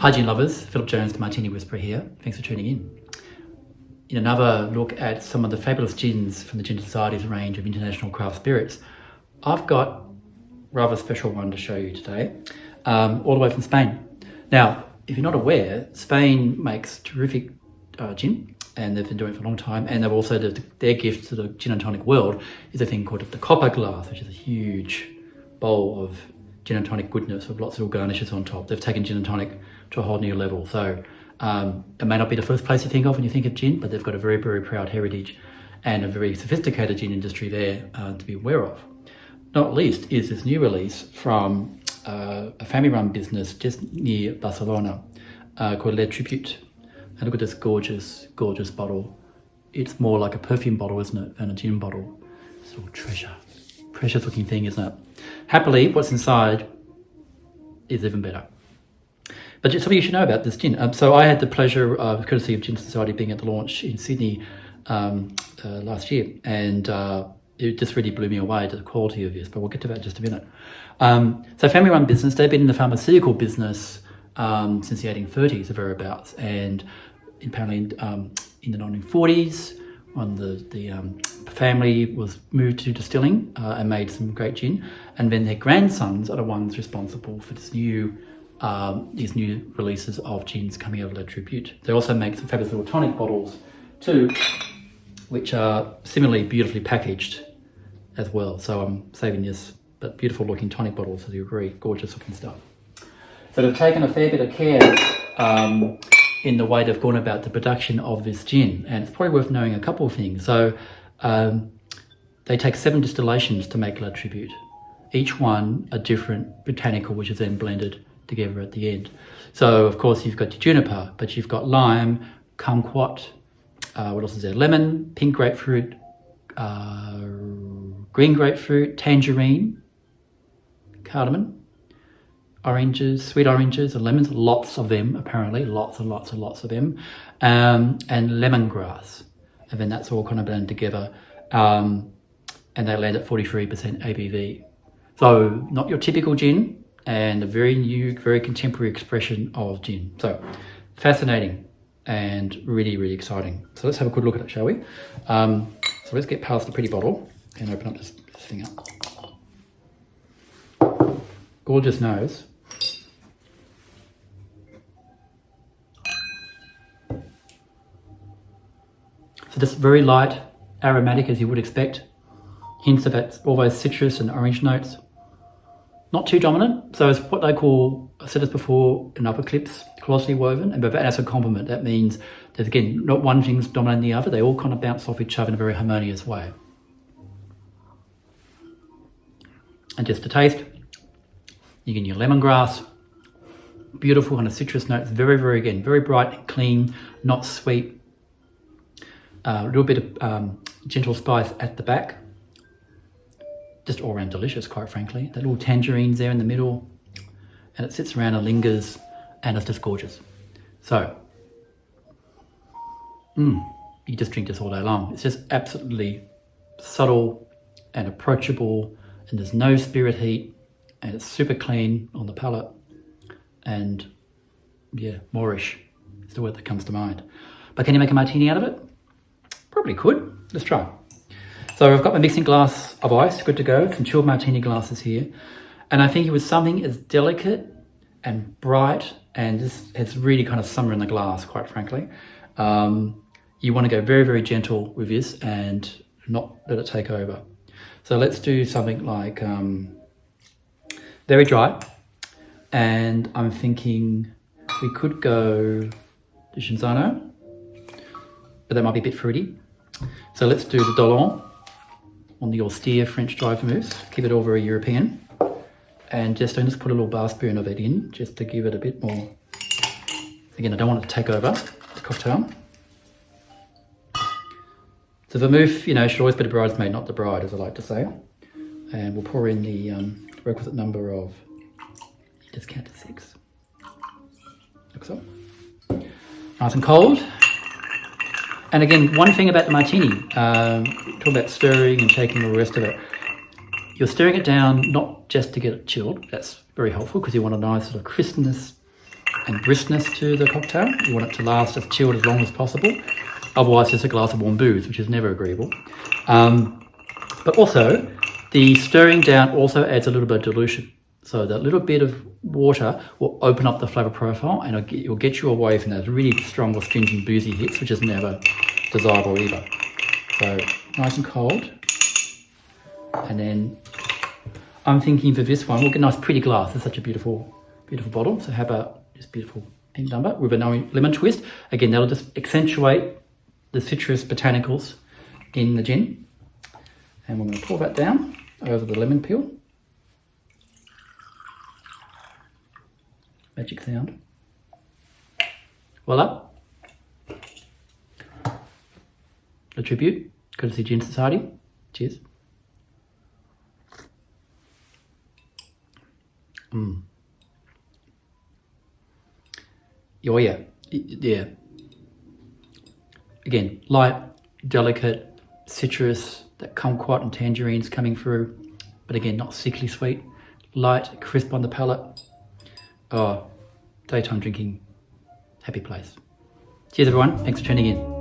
Hi gin lovers, Philip Jones, the Martini Whisperer here. Thanks for tuning in another look at some of the fabulous gins from the Gin Society's range of international craft spirits, I've got a rather special one to show you today, all the way from Spain. Now, if you're not aware, Spain makes terrific gin, and they've been doing it for a long time, and they've also, their gift to the gin and tonic world is a thing called the copper glass, which is a huge bowl of gin and tonic goodness with lots of little garnishes on top. They've taken gin and tonic to a whole new level. So it may not be the first place you think of when you think of gin, but they've got a very, very proud heritage and a very sophisticated gin industry there to be aware of. Not least is this new release from a family-run business just near Barcelona called Le Tribute. And look at this gorgeous, gorgeous bottle. It's more like a perfume bottle, isn't it, than a gin bottle. It's a little treasure. Precious looking thing, isn't it? Happily, what's inside is even better. But just something you should know about this gin. So I had the pleasure of, courtesy of Gin Society, being at the launch in Sydney last year, and it just really blew me away to the quality of this, but we'll get to that in just a minute. So family-run business, they've been in the pharmaceutical business since the 1830s or thereabouts, and apparently in the 1940s, when the family was moved to distilling and made some great gin, and then their grandsons are the ones responsible for these new releases of gins coming out of Le Tribute. They also make some fabulous little tonic bottles too, which are similarly beautifully packaged as well. So I'm saving this, but beautiful looking tonic bottles, as you agree, gorgeous looking stuff. So they've taken a fair bit of care in the way they've gone about the production of this gin, and it's probably worth knowing a couple of things. So they take 7 distillations to make Le Tribute, each one a different botanical, which is then blended together at the end. So of course you've got your juniper, but you've got lime, kumquat, what else is there? Lemon, pink grapefruit, green grapefruit, tangerine, cardamom, oranges, sweet oranges and lemons, lots of them apparently, lots and lots and lots of them, and lemongrass. And then that's all kind of blended together, and they land at 43% ABV. So not your typical gin, and a very new, very contemporary expression of gin. So fascinating and really, really exciting. So let's have a good look at it, shall we? So let's get past the pretty bottle and open up this thing up. Gorgeous nose. So just very light, aromatic as you would expect. Hints of that, all those citrus and orange notes. Not too dominant, so it's what they call, I said this before, an upper clips, closely woven, and that's a compliment. That means that, again, not one thing's dominant than the other, they all kind of bounce off each other in a very harmonious way. And just to taste, you get your lemongrass, beautiful kind of citrus notes, very, very, again, very bright and clean, not sweet. A little bit of gentle spice at the back. Just all around delicious, quite frankly. That little tangerine's there in the middle, and it sits around and lingers, and it's just gorgeous. So, you just drink this all day long. It's just absolutely subtle and approachable, and there's no spirit heat, and it's super clean on the palate, and yeah, Moorish is the word that comes to mind. But can you make a martini out of it? Probably could. Let's try. So I've got my mixing glass of ice, good to go, some chilled martini glasses here. And I think it was something as delicate and bright, and just it's really kind of summer in the glass, quite frankly. You want to go very, very gentle with this and not let it take over. So let's do something like very dry. And I'm thinking we could go to Cinzano, but that might be a bit fruity. So let's do the Dolon on the austere French dry vermouth. Keep it all very European. And just put a little bar spoon of it in, just to give it a bit more. Again, I don't want it to take over the cocktail. So vermouth, should always be the bridesmaid, not the bride, as I like to say. And we'll pour in the requisite number of, just count to 6. Like so. Nice and cold. And again, one thing about the martini, talk about stirring and shaking all the rest of it. You're stirring it down not just to get it chilled, that's very helpful because you want a nice sort of crispness and briskness to the cocktail. You want it to last as chilled as long as possible. Otherwise, just a glass of warm booze, which is never agreeable. But also, the stirring down also adds a little bit of dilution. So that little bit of water will open up the flavour profile and it'll get you away from those really strong, astringent, boozy hits, which is never desirable either. So nice and cold. And then I'm thinking for this one, we'll get a nice pretty glass. It's such a beautiful, beautiful bottle. So how about this beautiful pink number with a lemon twist? Again, that'll just accentuate the citrus botanicals in the gin. And we're going to pour that down over the lemon peel. Magic sound. Voila. A tribute, courtesy Gin Society. Cheers. Oh yeah, yeah. Again, light, delicate, citrus, that kumquat and tangerines coming through, but again, not sickly sweet. Light, crisp on the palate. Oh, daytime drinking, happy place. Cheers everyone, thanks for tuning in.